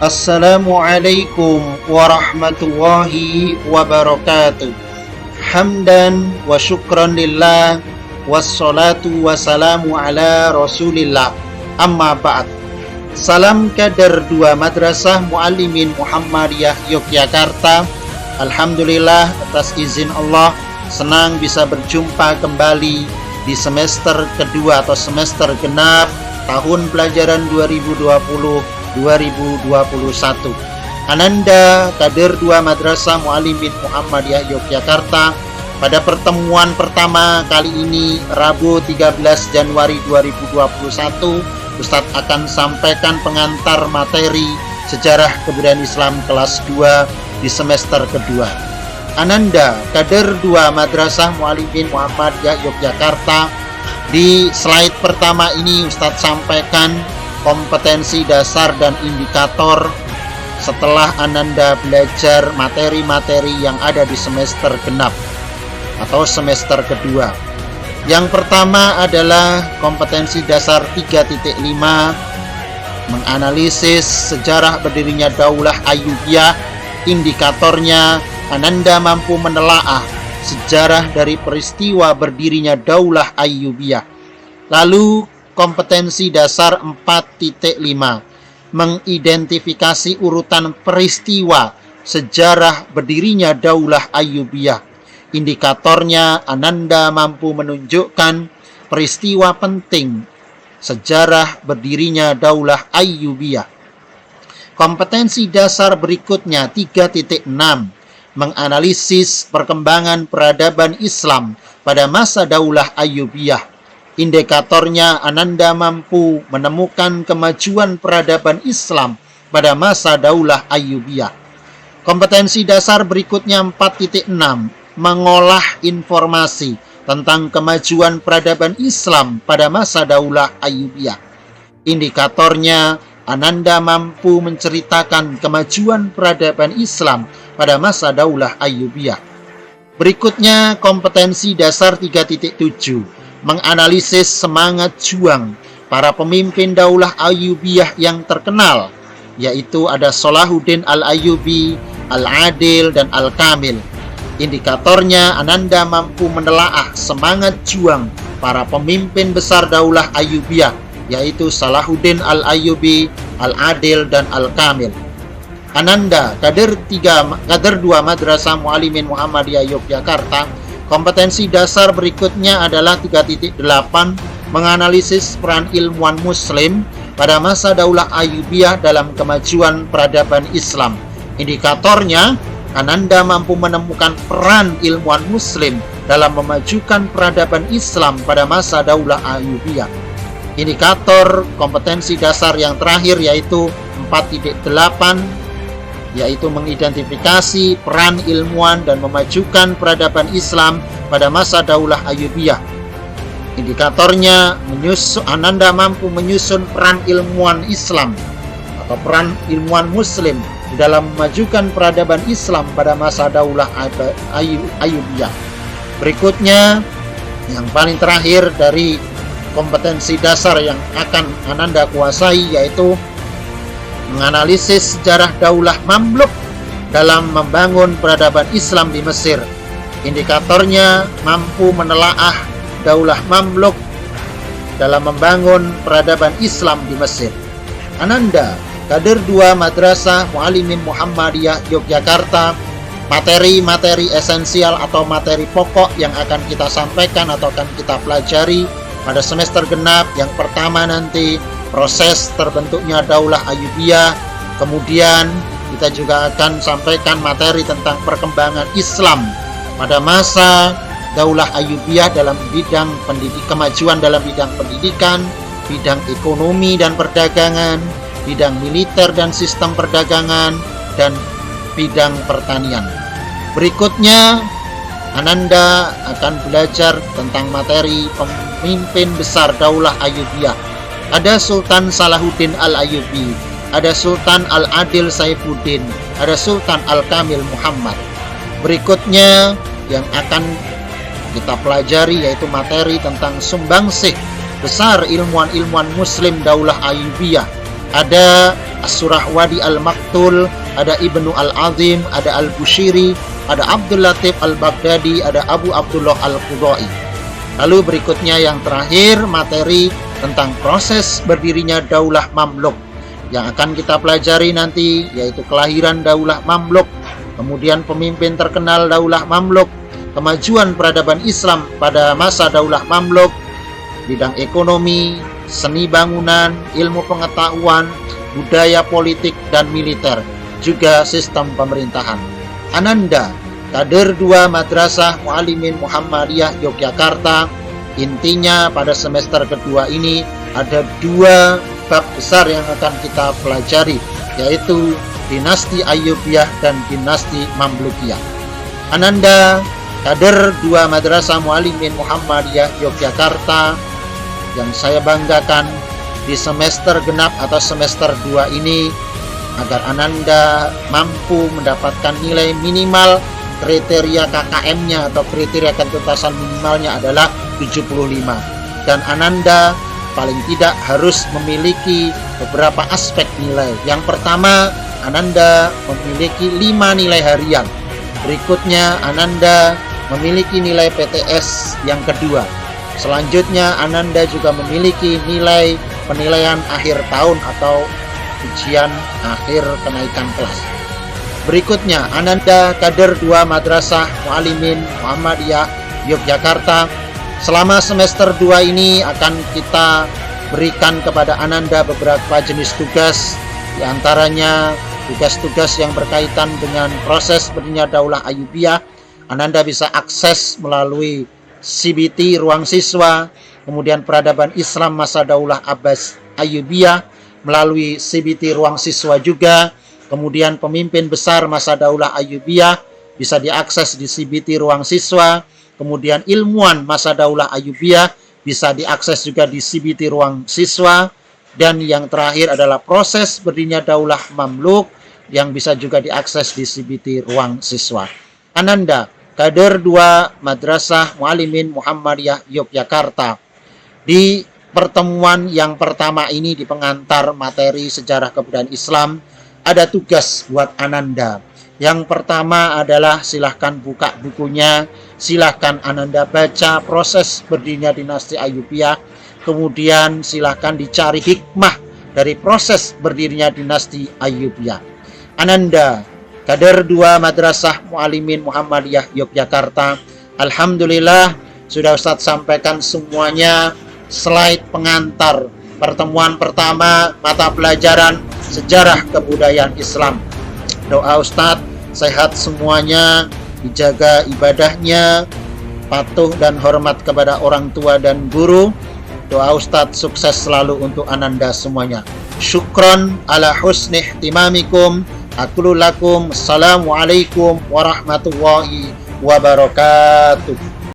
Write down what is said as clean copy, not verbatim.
Assalamualaikum warahmatullahi wabarakatuh. Hamdan wa syukran lillah, wassalatu wassalamu ala rasulillah. Amma ba'd. Salam kader 2 Madrasah Muallimin Muhammadiyah Yogyakarta. Alhamdulillah atas izin Allah, senang bisa berjumpa kembali di semester kedua atau semester genap tahun pelajaran 2020-2021. Ananda kader 2 Madrasah Muallimin Muhammadiyah Yogyakarta, pada pertemuan pertama kali ini Rabu 13 Januari 2021, Ustadz akan sampaikan pengantar materi Sejarah Kebudayaan Islam kelas 2 di semester kedua. Ananda kader 2 Madrasah Muallimin Muhammadiyah Yogyakarta, di slide pertama ini Ustadz sampaikan kompetensi dasar dan indikator setelah Ananda belajar materi-materi yang ada di semester genap atau semester kedua. Yang pertama adalah kompetensi dasar 3.5, menganalisis sejarah berdirinya Daulah Ayyubiyah. Indikatornya, Ananda mampu menelaah sejarah dari peristiwa berdirinya Daulah Ayyubiyah. Lalu kompetensi dasar 4.5, mengidentifikasi urutan peristiwa sejarah berdirinya Daulah Ayyubiyah. Indikatornya, Ananda mampu menunjukkan peristiwa penting sejarah berdirinya Daulah Ayyubiyah. Kompetensi dasar berikutnya 3.6, menganalisis perkembangan peradaban Islam pada masa Daulah Ayyubiyah. Indikatornya, Ananda mampu menemukan kemajuan peradaban Islam pada masa Daulah Ayyubiyah. Kompetensi dasar berikutnya 4.6, mengolah informasi tentang kemajuan peradaban Islam pada masa Daulah Ayyubiyah. Indikatornya, Ananda mampu menceritakan kemajuan peradaban Islam pada masa Daulah Ayyubiyah. Berikutnya kompetensi dasar 3.7, menganalisis semangat juang para pemimpin Daulah Ayyubiyah yang terkenal, yaitu ada Salahuddin Al-Ayyubi, Al-Adil, dan Al-Kamil. Indikatornya, Ananda mampu menelaah semangat juang para pemimpin besar Daulah Ayyubiyah, yaitu Salahuddin Al-Ayyubi, Al-Adil, dan Al-Kamil. Ananda kader 2 Madrasah Muallimin Muhammadiyah Yogyakarta, kompetensi dasar berikutnya adalah 3.8, menganalisis peran ilmuwan muslim pada masa Daulah Ayyubiyah dalam kemajuan peradaban Islam. Indikatornya, Ananda mampu menemukan peran ilmuwan muslim dalam memajukan peradaban Islam pada masa Daulah Ayyubiyah. Indikator kompetensi dasar yang terakhir yaitu 4.8, yaitu mengidentifikasi peran ilmuwan dan memajukan peradaban Islam pada masa Daulah Ayyubiyah. Indikatornya, Ananda mampu menyusun peran ilmuwan Islam atau peran ilmuwan muslim di dalam memajukan peradaban Islam pada masa Daulah Ayyubiyah. Berikutnya, yang paling terakhir dari kompetensi dasar yang akan Ananda kuasai yaitu menganalisis sejarah Daulah Mamluk dalam membangun peradaban Islam di Mesir. Indikatornya, mampu menelaah Daulah Mamluk dalam membangun peradaban Islam di Mesir. Ananda kader 2 Madrasah Muallimin Muhammadiyah Yogyakarta, materi-materi esensial atau materi pokok yang akan kita sampaikan atau akan kita pelajari pada semester genap. Yang pertama nanti proses terbentuknya Daulah Ayyubiyah, kemudian kita juga akan sampaikan materi tentang perkembangan Islam pada masa Daulah Ayyubiyah dalam bidang kemajuan dalam bidang pendidikan, bidang ekonomi dan perdagangan, bidang militer dan sistem perdagangan, dan bidang pertanian. Berikutnya, Ananda akan belajar tentang materi pemimpin besar Daulah Ayyubiyah. Ada Sultan Salahuddin Al-Ayyubi, ada Sultan Al-Adil Saifuddin, ada Sultan Al-Kamil Muhammad. Berikutnya yang akan kita pelajari yaitu materi tentang sumbangsih besar ilmuwan-ilmuwan muslim Daulah Ayyubiyah. ada As-Surahwadi Al-Maktul, ada Ibnu Al-Azim, ada Al-Bushiri, ada Abdul Latif Al-Baghdadi, ada Abu Abdullah Al-Qudai. Lalu berikutnya yang terakhir, materi tentang proses berdirinya Daulah Mamluk yang akan kita pelajari nanti, yaitu kelahiran Daulah Mamluk, kemudian pemimpin terkenal Daulah Mamluk, kemajuan peradaban Islam pada masa Daulah Mamluk, bidang ekonomi, seni bangunan, ilmu pengetahuan, budaya politik dan militer, juga sistem pemerintahan. Ananda, kader 2 Madrasah Muallimin Muhammadiyah Yogyakarta. Intinya pada semester kedua ini ada 2 bab besar yang akan kita pelajari, yaitu dinasti Ayyubiyah dan dinasti Mamlukiyah. Ananda, kader 2 Madrasah Muallimin Muhammadiyah Yogyakarta, yang saya banggakan di semester genap atau semester 2 ini, agar Ananda mampu mendapatkan nilai minimal kriteria KKM-nya atau kriteria ketuntasan minimalnya adalah 75, dan Ananda paling tidak harus memiliki beberapa aspek nilai. Yang pertama, Ananda memiliki 5 nilai harian. Berikutnya, Ananda memiliki nilai PTS yang kedua. Selanjutnya, Ananda juga memiliki nilai penilaian akhir tahun atau ujian akhir kenaikan kelas. Berikutnya, Ananda kader 2 Madrasah Muallimin Muhammadiyah Yogyakarta. Selama semester 2 ini akan kita berikan kepada Ananda beberapa jenis tugas, diantaranya tugas-tugas yang berkaitan dengan proses berdirinya Daulah Ayyubiyah. Ananda bisa akses melalui CBT Ruang Siswa, kemudian peradaban Islam masa Daulah Abbas Ayyubiyah melalui CBT Ruang Siswa juga, kemudian pemimpin besar masa Daulah Ayyubiyah bisa diakses di CBT Ruang Siswa, kemudian ilmuwan masa Daulah Ayyubiyah bisa diakses juga di CBT Ruang Siswa, dan yang terakhir adalah proses berdirinya Daulah Mamluk yang bisa juga diakses di CBT Ruang Siswa. Ananda, kader 2 Madrasah Muallimin Muhammadiyah Yogyakarta. Di pertemuan yang pertama ini, di pengantar materi sejarah kebudayaan Islam, ada tugas buat Ananda. Yang pertama adalah silahkan buka bukunya, silahkan Ananda baca proses berdirinya dinasti Ayyubiyah, kemudian silahkan dicari hikmah dari proses berdirinya dinasti Ayyubiyah. Ananda, kader 2 Madrasah Muallimin Muhammadiyah Yogyakarta. Alhamdulillah sudah Ustadz sampaikan semuanya slide pengantar pertemuan pertama mata pelajaran sejarah kebudayaan Islam. Doa Ustadz sehat semuanya, dijaga ibadahnya, patuh dan hormat kepada orang tua dan guru. Doa Ustadz sukses selalu untuk Ananda semuanya. Syukron ala husni ihtimamikum. Aqulu lakum assalamualaikum warahmatullahi wabarakatuh.